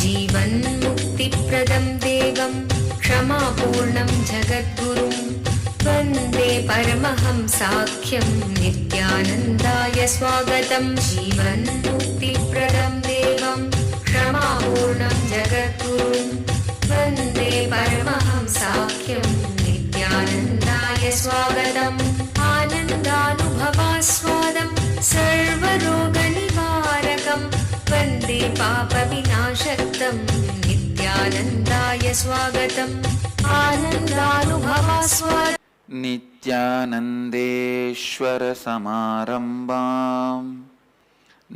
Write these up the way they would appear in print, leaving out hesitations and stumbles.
जीवन्मुक्तिप्रदं देवं क्षमापूर्णं जगद्गुरुं वन्दे परमहंसाख्यं नित्यानन्दाय स्वागतं। जीवन्मुक्तिप्रदं देवं क्षमापूर्णं जगद्गुरुं वन्दे परमहंसाख्यं नित्यानन्दाय स्वागतम्। आनन्दानुभवास्वादं सर्वरोगनिवारकं वन्दे पापविनाशक्तं नित्यानन्दाय स्वागतम्। आनन्दानुभवास्वादं नित्यानन्देश्वर समारम्भां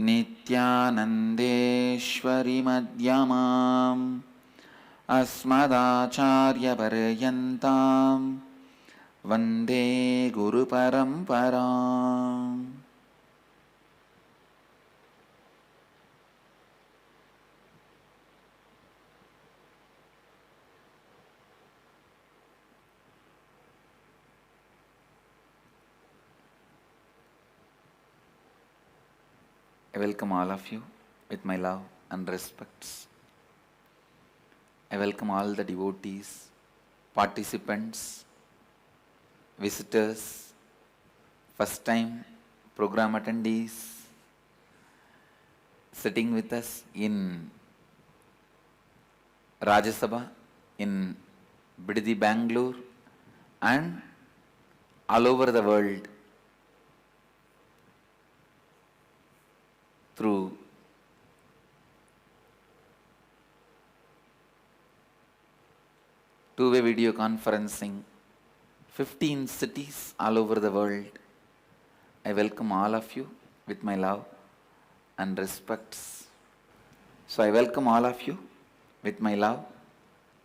नित्यानन्देश्वरि मध्यमाम् अस्मदाचार्यपर्यन्तां वन्दे गुरुपरम्पराम्। I welcome all of you with my love and respects. I welcome all the devotees, participants, visitors, first time program attendees sitting with us in Rajya Sabha in Bidadi, Bangalore, and all over the world through two-way video conferencing, 15 cities all over the world. I welcome all of you with my love and respects. So I welcome all of you with my love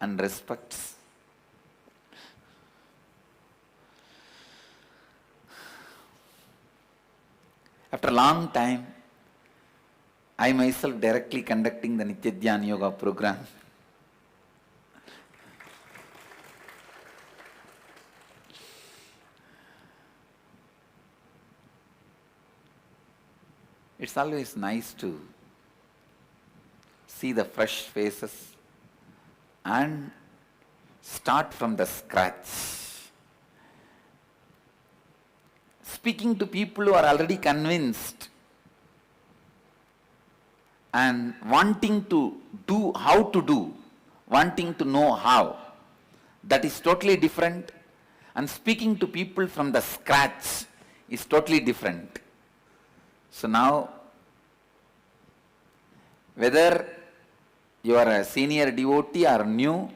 and respects. After a long time, I myself directly conducting the Nitya Dhyana Yoga program. It's always nice to see the fresh faces and start from the scratch. Speaking to people who are already convinced and wanting to do how to do, wanting to know how, that is totally different. And speaking to people from the scratch is totally different. So now, whether you are a senior devotee or new,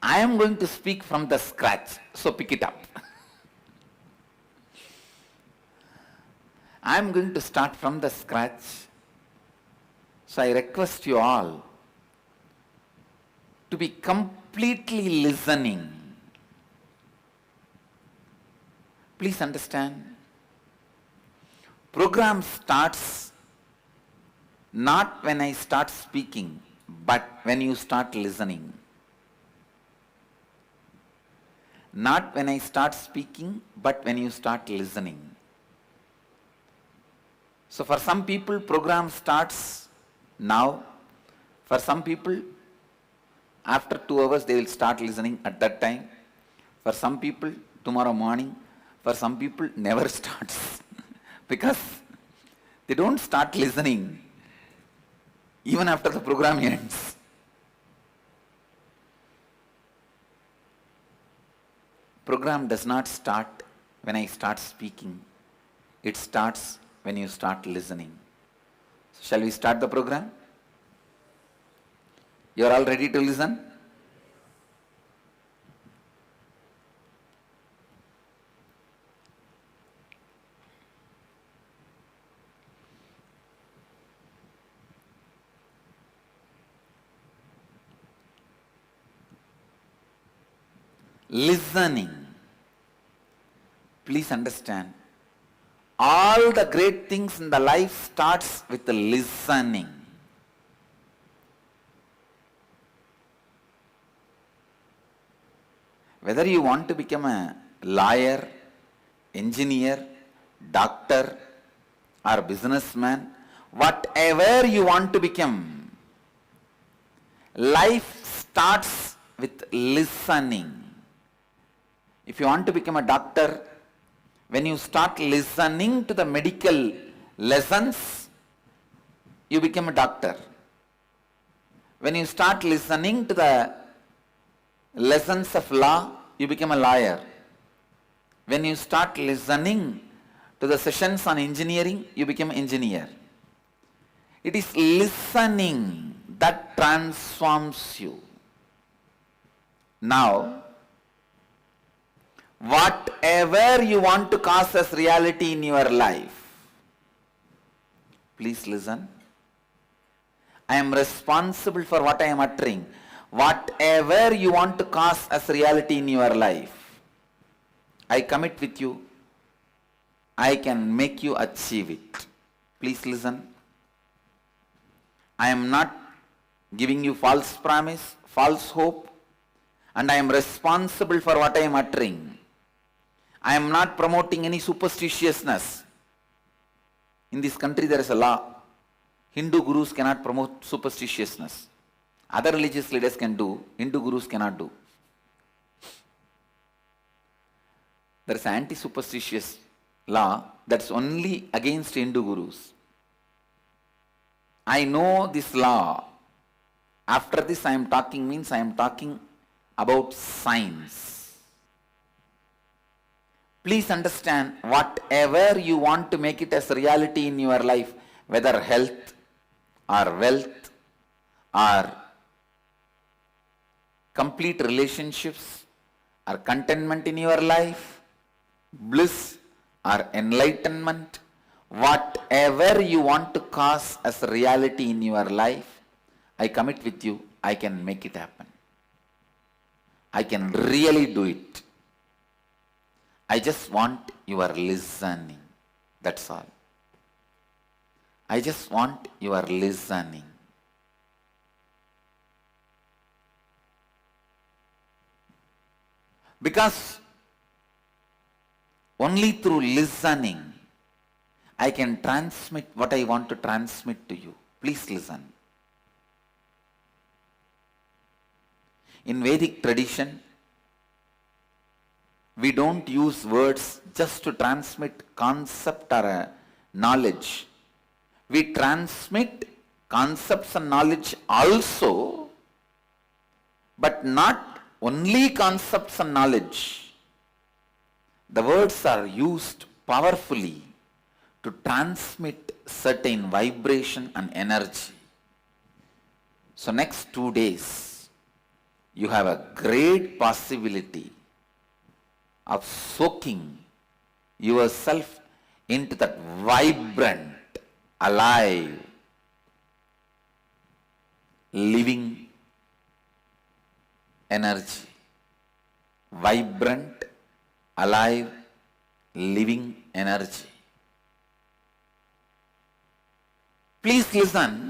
I am going to speak from the scratch, so pick it up. I am going to start from the scratch. So I request you all to be completely listening. Please understand, program starts not when I start speaking, but when you start listening. Not when I start speaking, but when you start listening. So for some people, program starts now. For some people, after 2 hours, they will start listening at that time. For some people, tomorrow morning. For some people, never starts. Because they don't start listening even after the program ends. Program does not start when I start speaking. It starts when you start listening. So shall we start the program? You are all ready to listen? Listening. Please understand, all the great things in the life starts with the listening. Whether you want to become a lawyer, engineer, doctor, or businessman, whatever you want to become, Life starts with listening. If you want to become a doctor, when you start listening to the medical lessons, you become a doctor. When you start listening to the lessons of law, you become a lawyer. When you start listening to the sessions on engineering, you become an engineer. It is listening that transforms you. Now, whatever you want to cause as reality in your life, please listen. I am responsible for what I am uttering. Whatever you want to cause as reality in your life, I commit with you, I can make you achieve it. Please listen. I am not giving you false promise, false hope, and I am responsible for what I am uttering. I am not promoting any superstitiousness. In this country there is a law. Hindu gurus cannot promote superstitiousness. Other religious leaders can do, Hindu gurus cannot do. There is an anti-superstitious law that's only against Hindu gurus. I know this law. After this I am talking means I am talking about science. Please understand, whatever you want to make it as reality in your life, whether health or wealth or complete relationships or contentment in your life, bliss or enlightenment, whatever you want to cause as reality in your life, I commit with you, I can make it happen. I can really do it. I just want your listening. That's all. I just want your listening. Because only through listening I can transmit what I want to transmit to you. Please listen. In Vedic tradition, we don't use words just to transmit concept or a knowledge. We transmit concepts and knowledge also, but not only concepts and knowledge. The words are used powerfully to transmit certain vibration and energy. So next 2 days, you have a great possibility of soaking yourself into that vibrant, alive, living energy. Vibrant, alive, living energy. Please listen.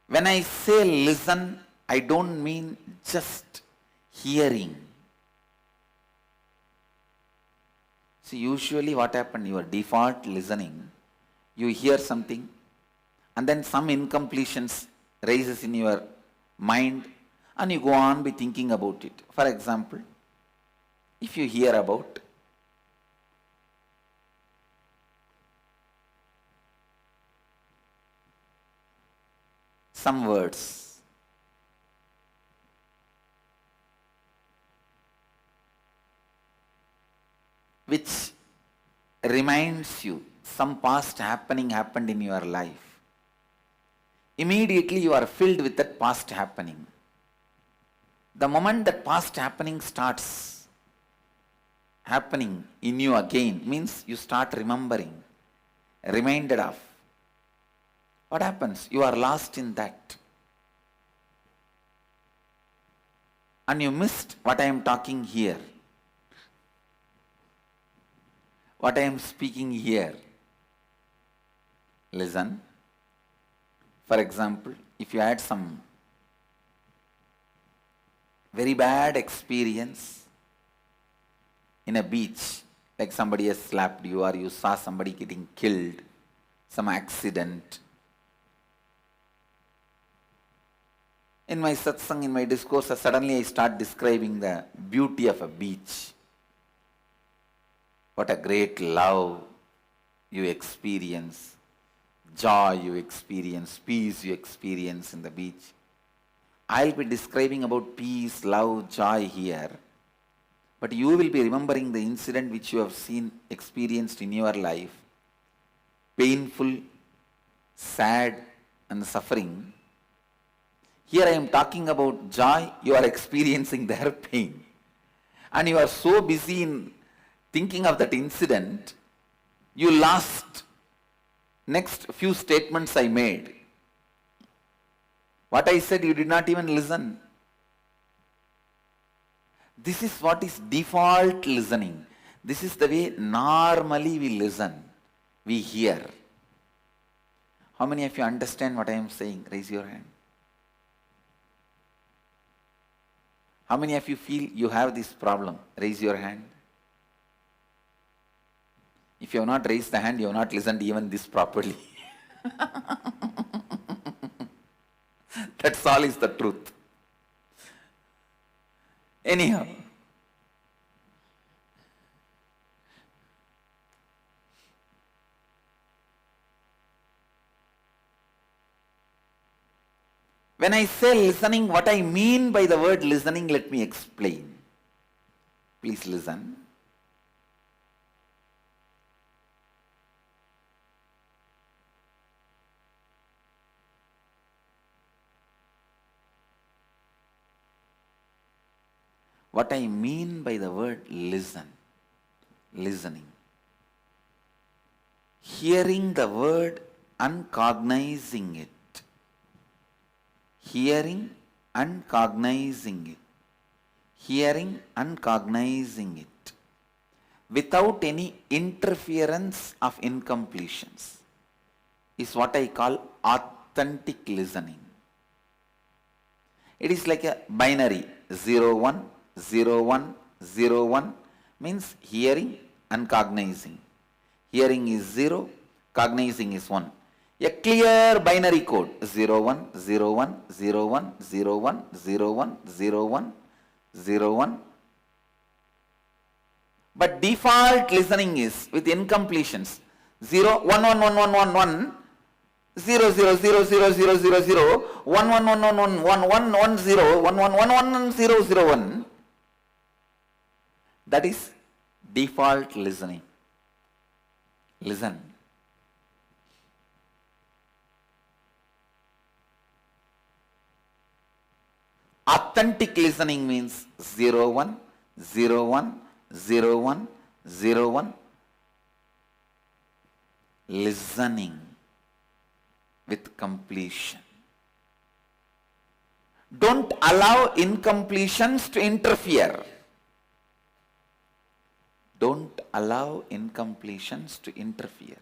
When I say listen, I don't mean just hearing. See, usually what happens, your default listening, you hear something and then some incompletions raises in your mind and you go on be thinking about it. For example, if you hear about some words, which reminds you some past happened in your life, immediately you are filled with that past happening. The moment that past happening starts happening in you again, means you start remembering, reminded of. What happens? You are lost in that. And you missed what I am talking here. What I am speaking here. Listen. For example, if you had some very bad experience in a beach, like somebody has slapped you or you saw somebody getting killed, some accident. In my satsang, in my discourse, suddenly I start describing the beauty of a beach. What a great love you experience, joy you experience, peace you experience in the beach. I'll be describing about peace, love, joy here. But you will be remembering the incident which you have seen, experienced in your life. Painful, sad and suffering. Here I am talking about joy, you are experiencing their pain. And you are so busy in thinking of that incident, you lost next few statements I made. What I said, you did not even listen. This is what is default listening. This is the way normally we listen, we hear. How many of you understand what I am saying? Raise your hand. How many of you feel you have this problem? Raise your hand. If you have not raised the hand, you have not listened even this properly. That's all is the truth. Anyhow, when I say listening, what I mean by the word listening, let me explain. Please listen. What I mean by the word listen, listening. Hearing the word and cognizing it. Hearing and cognizing it. Hearing and cognizing it. Without any interference of incompletions is what I call authentic listening. It is like a binary 0, 1, 0, 1, 0, 1 means hearing and cognizing. Hearing is 0, cognizing is 1. A clear binary code 0, 1, 0, 1, 0, 1, 0, 1, 0, 1, 0, 1, 0, 1. But default listening is with incompletions 0, 1, 1, 1, 1, 1, 1, 0, 0, 0, 0, 0, 0, 0, 1, 1, 1, 1, 1, 1, 1, 1, 0, 1, 1, 1, 1, 0, 0, 1. That is default listening. Listen. Authentic listening means 0, 1, 0, 1, 0, 1, 0, 1. Listening with completion. Don't allow incompletions to interfere. Don't allow incompletions to interfere.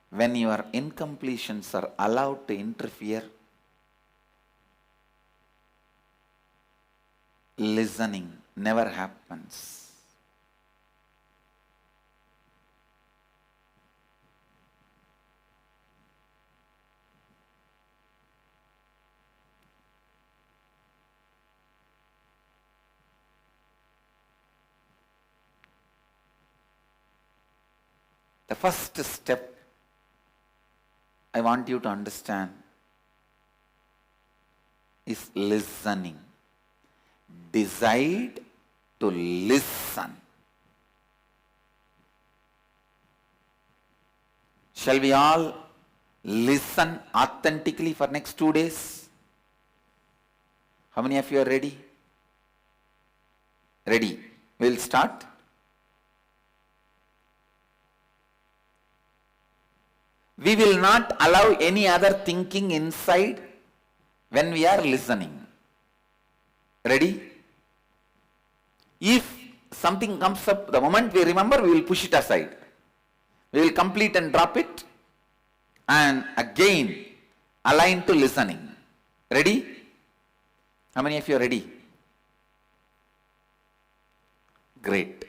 When your incompletions are allowed to interfere, listening never happens. The first step I want you to understand is listening. Decide to listen. Shall we all listen authentically for next 2 days? How many of you are ready? Ready. We'll start. We will not allow any other thinking inside when we are listening. Ready? If something comes up, the moment we remember, we will push it aside. We will complete and drop it and again align to listening. Ready? How many of you are ready? Great.